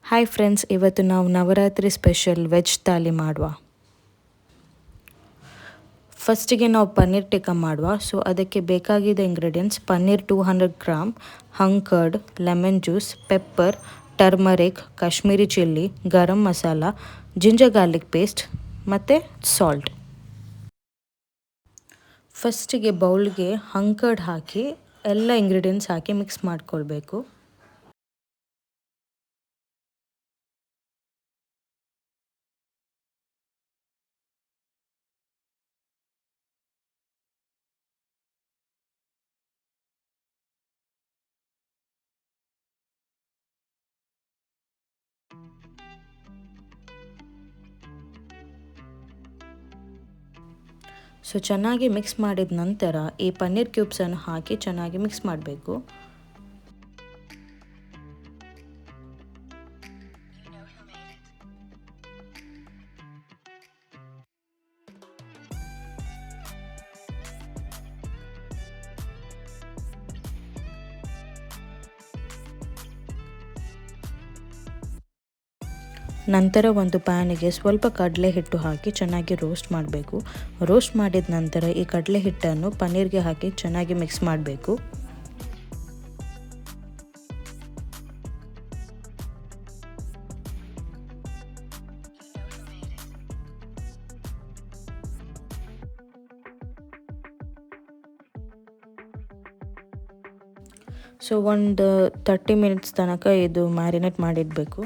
Hi friends, ಇವತ್ತು ನಾವು Navratri special veg thali ಮಾಡುವ. ಫಸ್ಟಿಗೆ ನಾವು ಪನ್ನೀರ್ ಟಿಕ್ಕಾ ಮಾಡುವ. ಸೊ ಅದಕ್ಕೆ ಬೇಕಾಗಿದ್ದ ingredients: paneer 200 gram, hung curd, lemon juice, pepper, turmeric, Kashmiri chilli, garam masala, ginger garlic paste ಮತ್ತು ಸಾಲ್ಟ್. ಫಸ್ಟಿಗೆ ಬೌಲ್ಗೆ ಹಂಗ್ ಕರ್ಡ್ ಹಾಕಿ ಎಲ್ಲ ಇಂಗ್ರೀಡಿಯೆಂಟ್ಸ್ ಹಾಕಿ ಮಿಕ್ಸ್ ಮಾಡ್ಕೊಳ್ಬೇಕು. ಸೊ ಚೆನ್ನಾಗಿ ಮಿಕ್ಸ್ ಮಾಡಿದ ನಂತರ ಈ ಪನ್ನೀರ್ ಕ್ಯೂಬ್ಸನ್ನು ಹಾಕಿ ಚೆನ್ನಾಗಿ ಮಿಕ್ಸ್ ಮಾಡಬೇಕು. ನಂತರ ಒಂದು ಪ್ಯಾನಿಗೆ ಸ್ವಲ್ಪ ಕಡಲೆ ಹಿಟ್ಟು ಹಾಕಿ ಚೆನ್ನಾಗಿ ರೋಸ್ಟ್ ಮಾಡಬೇಕು. ರೋಸ್ಟ್ ಮಾಡಿದ ನಂತರ ಈ ಕಡಲೆ ಹಿಟ್ಟನ್ನು ಪನ್ನೀರ್ಗೆ ಹಾಕಿ ಚೆನ್ನಾಗಿ ಮಿಕ್ಸ್ ಮಾಡಬೇಕು. ಸೊ ಒಂದು 30 ಮಿನಿಟ್ಸ್ ತನಕ ಇದು ಮ್ಯಾರಿನೇಟ್ ಮಾಡಿಡಬೇಕು.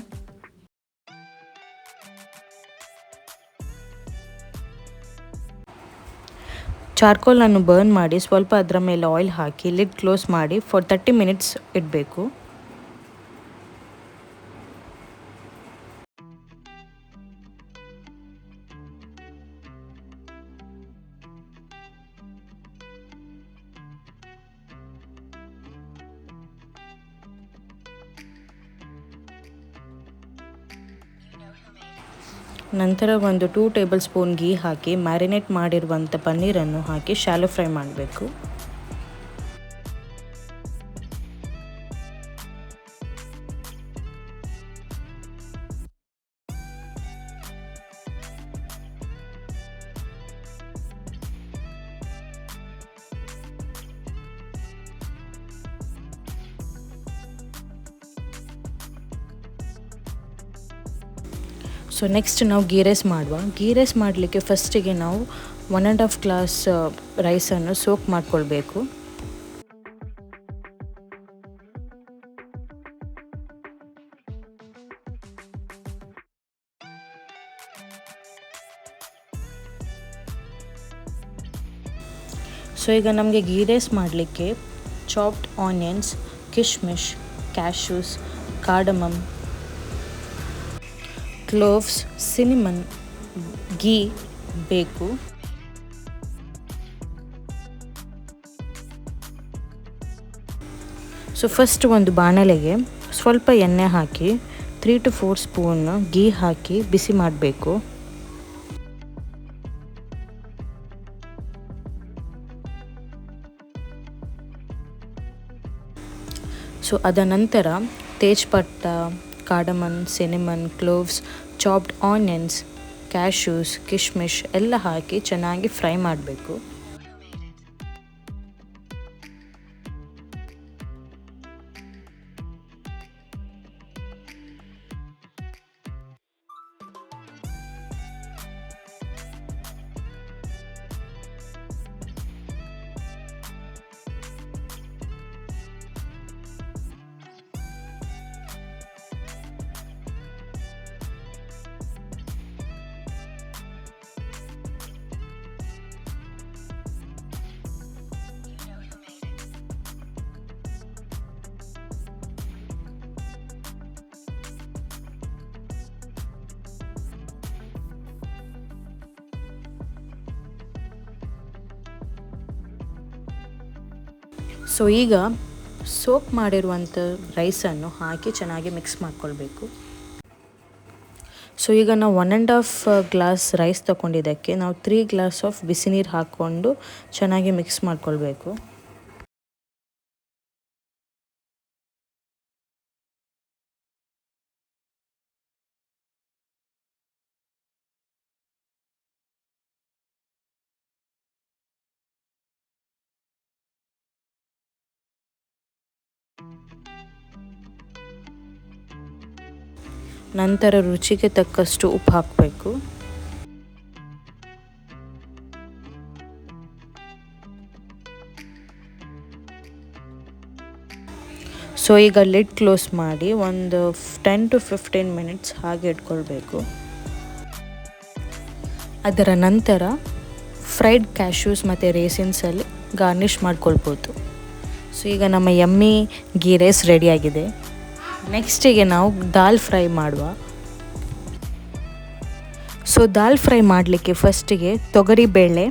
ಚಾರ್ಕೋಲನ್ನು ಬರ್ನ್ ಮಾಡಿ ಸ್ವಲ್ಪ ಅದರ ಮೇಲೆ ಆಯಿಲ್ ಹಾಕಿ ಲಿಡ್ ಕ್ಲೋಸ್ ಮಾಡಿ ಫಾರ್ 30 ಮಿನಿಟ್ಸ್ ಇಡಬೇಕು. ನಂತರ ಒಂದು 2 ಟೇಬಲ್ ಸ್ಪೂನ್ ಗೀ ಹಾಕಿ ಮ್ಯಾರಿನೇಟ್ ಮಾಡಿರುವಂಥ ಪನ್ನೀರನ್ನು ಹಾಕಿ ಶಾಲೋ ಫ್ರೈ ಮಾಡಬೇಕು. ಸೊ ನೆಕ್ಸ್ಟ್ ನಾವು ಗೀ ರೈಸ್ ಮಾಡುವ. ಗೀ ರೈಸ್ ಮಾಡಲಿಕ್ಕೆ ಫಸ್ಟಿಗೆ ನಾವು 1.5 ಗ್ಲಾಸ್ ರೈಸನ್ನು ಸೋಕ್ ಮಾಡಿಕೊಳ್ಬೇಕು. ಸೊ ಈಗ ನಮಗೆ ಗೀ ರೈಸ್ ಮಾಡಲಿಕ್ಕೆ chopped onions, kishmish, cashews, cardamom, cloves, cinnamon, ghee ಬೇಕು. ಸೊ ಫಸ್ಟ್ ಒಂದು ಬಾಣಲೆಗೆ ಸ್ವಲ್ಪ ಎಣ್ಣೆ ಹಾಕಿ 3 to 4 ಸ್ಪೂನ್ ಗೀ ಹಾಕಿ ಬಿಸಿ ಮಾಡಬೇಕು. ಸೊ ಅದ ನಂತರ tejpatta, cardamom, cinnamon, cloves, chopped onions, cashews, kishmish ಎಲ್ಲ ಹಾಕಿ ಚೆನ್ನಾಗಿ ಫ್ರೈ ಮಾಡಬೇಕು. ಸೊ ಈಗ ಸೋಕ್ ಮಾಡಿರುವಂಥ ರೈಸನ್ನು ಹಾಕಿ ಚೆನ್ನಾಗಿ ಮಿಕ್ಸ್ ಮಾಡ್ಕೊಳ್ಬೇಕು. ಸೊ ಈಗ ನಾವು 1.5 ಗ್ಲಾಸ್ ರೈಸ್ ತೊಗೊಂಡಿದ್ದಕ್ಕೆ ನಾವು 3 ಗ್ಲಾಸ್ ಆಫ್ ಬಿಸಿ ನೀರು ಹಾಕ್ಕೊಂಡು ಚೆನ್ನಾಗಿ ಮಿಕ್ಸ್ ಮಾಡ್ಕೊಳ್ಬೇಕು. ನಂತರ ರುಚಿಗೆ ತಕ್ಕಷ್ಟು ಉಪ್ಪು ಹಾಕಬೇಕು. ಸೊ ಈಗ ಲಿಡ್ ಕ್ಲೋಸ್ ಮಾಡಿ ಒಂದು 10 to 15 ಮಿನಿಟ್ಸ್ ಹಾಗೆ ಇಟ್ಕೊಳ್ಬೇಕು. ಅದರ ನಂತರ ಫ್ರೈಡ್ ಕ್ಯಾಶ್ಯೂಸ್ ಮತ್ತು ರೇಸಿನ್ಸಲ್ಲಿ ಗಾರ್ನಿಷ್ ಮಾಡ್ಕೊಳ್ಬೋದು. ಸೊ ಈಗ ನಮ್ಮ ಯಮ್ಮಿ ಗೀ ರೈಸ್ ರೆಡಿಯಾಗಿದೆ. ನೆಕ್ಸ್ಟಿಗೆ ನಾವು ದಾಲ್ ಫ್ರೈ ಮಾಡುವ. ಸೊ ದಾಲ್ ಫ್ರೈ ಮಾಡಲಿಕ್ಕೆ ಫಸ್ಟಿಗೆ ತೊಗರಿಬೇಳೆ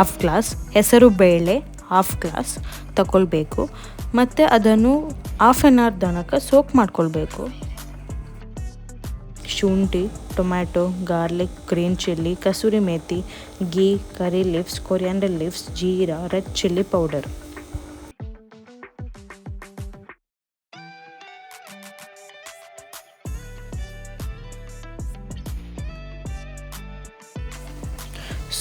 1/2 ಗ್ಲಾಸ್, ಹೆಸರು ಬೇಳೆ 1/2 ಗ್ಲಾಸ್ ತಗೊಳ್ಬೇಕು ಮತ್ತು ಅದನ್ನು 1/2 ಅವರ್ ತನಕ ಸೋಕ್ ಮಾಡ್ಕೊಳ್ಬೇಕು. ಶುಂಠಿ, tomato, garlic, green chilli, kasuri methi, ghee, ಕರಿ leaves, coriander leaves, jeera, red chilli powder.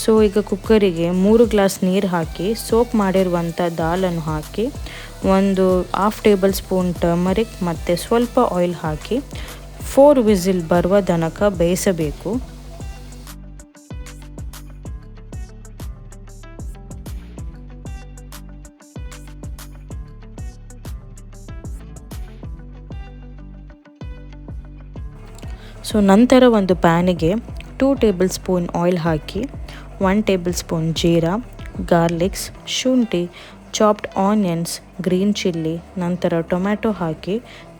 So ಈಗ ಕುಕ್ಕರಿಗೆ 3 ಗ್ಲಾಸ್ ನೀರು ಹಾಕಿ ಸೋಕ್ ಮಾಡಿರುವಂಥ ದಾಲನ್ನು ಹಾಕಿ ಒಂದು 1/2 ಟೇಬಲ್ ಸ್ಪೂನ್ ಟರ್ಮರಿಕ್ ಮತ್ತು ಸ್ವಲ್ಪ ಆಯಿಲ್ ಹಾಕಿ 4 ವಿಸಿಲ್ ಬರುವ ತನಕ ಬೇಯಿಸಬೇಕು. ಸೊ ನಂತರ ಒಂದು ಪ್ಯಾನಿಗೆ 2 ಟೇಬಲ್ ಸ್ಪೂನ್ ಆಯಿಲ್ ಹಾಕಿ 1 ಟೇಬಲ್ ಸ್ಪೂನ್ ಜೀರಾ, ಗಾರ್ಲಿಕ್ಸ್, ಶುಂಠಿ, ಚಾಪ್ಡ್ ಆನಿಯನ್ಸ್, ಗ್ರೀನ್ ಚಿಲ್ಲಿ, ನಂತರ ಟೊಮ್ಯಾಟೊ ಹಾಕಿ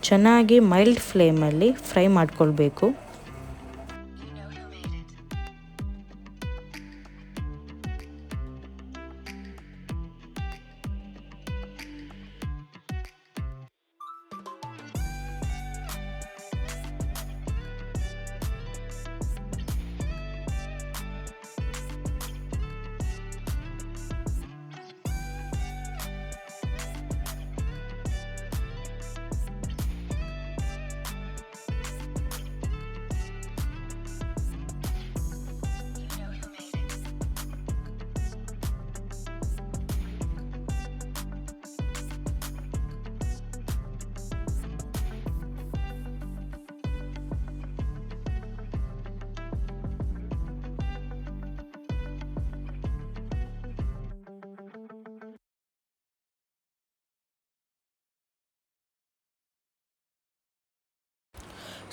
ಚೆನ್ನಾಗಿ ಮೈಲ್ಡ್ ಫ್ಲೇಮಲ್ಲಿ ಫ್ರೈ ಮಾಡ್ಕೊಳ್ಬೇಕು.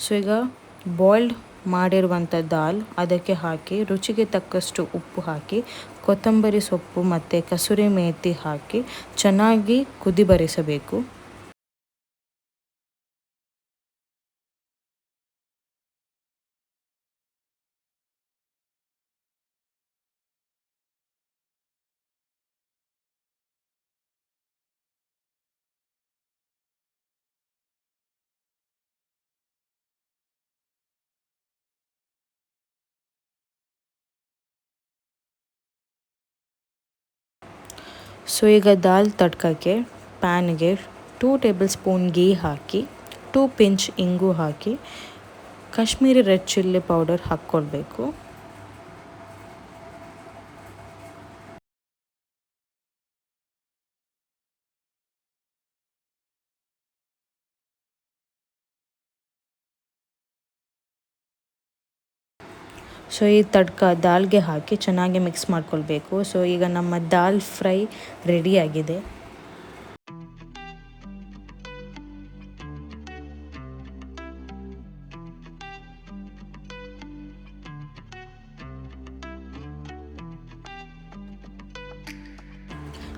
ಸೊ ಈಗ ಬಾಯ್ಲ್ಡ್ ಮಾಡಿರುವಂಥ ದಾಲ್ ಅದಕ್ಕೆ ಹಾಕಿ ರುಚಿಗೆ ತಕ್ಕಷ್ಟು ಉಪ್ಪು ಹಾಕಿ ಕೊತ್ತಂಬರಿ ಸೊಪ್ಪು ಮತ್ತು ಕಸೂರಿ ಮೇಥಿ ಹಾಕಿ ಚೆನ್ನಾಗಿ ಕುದಿ ಬರಿಸಬೇಕು. ಸೊ ಈಗ ದಾಲ್ ತಡ್ಕಕ್ಕೆ ಪ್ಯಾನ್ಗೆ 2 ಟೇಬಲ್ ಸ್ಪೂನ್ ಗೀ ಹಾಕಿ 2 ಪಿಂಚ್ ಇಂಗು ಹಾಕಿ ಕಾಶ್ಮೀರಿ ರೆಡ್ ಚಿಲ್ಲಿ ಪೌಡರ್ ಹಾಕ್ಕೊಳ್ಬೇಕು. ಸೊ ಈ ತಡ್ಕ ದಾಲ್ಗೆ ಹಾಕಿ ಚೆನ್ನಾಗಿ ಮಿಕ್ಸ್ ಮಾಡ್ಕೊಳ್ಬೇಕು. ಸೊ ಈಗ ನಮ್ಮ ದಾಲ್ ಫ್ರೈ ರೆಡಿಯಾಗಿದೆ.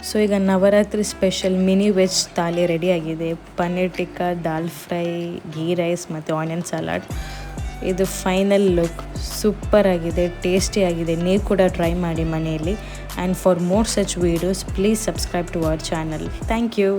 ಸೊ ಈಗ Navratri special mini veg thali ರೆಡಿಯಾಗಿದೆ. ಪನ್ನೀರ್ ಟಿಕ್ಕಾ, ದಾಲ್ ಫ್ರೈ, ಗೀ ರೈಸ್ ಮತ್ತು ಆನಿಯನ್ ಸಲಾಡ್. ಇದು ಫೈನಲ್ ಲುಕ್ ಸೂಪರ್ ಆಗಿದೆ, ಟೇಸ್ಟಿ ಆಗಿದೆ. ನೀವು ಕೂಡ ಟ್ರೈ ಮಾಡಿ ಮನೆಯಲ್ಲಿ. And for more such videos please subscribe to our channel. Thank you.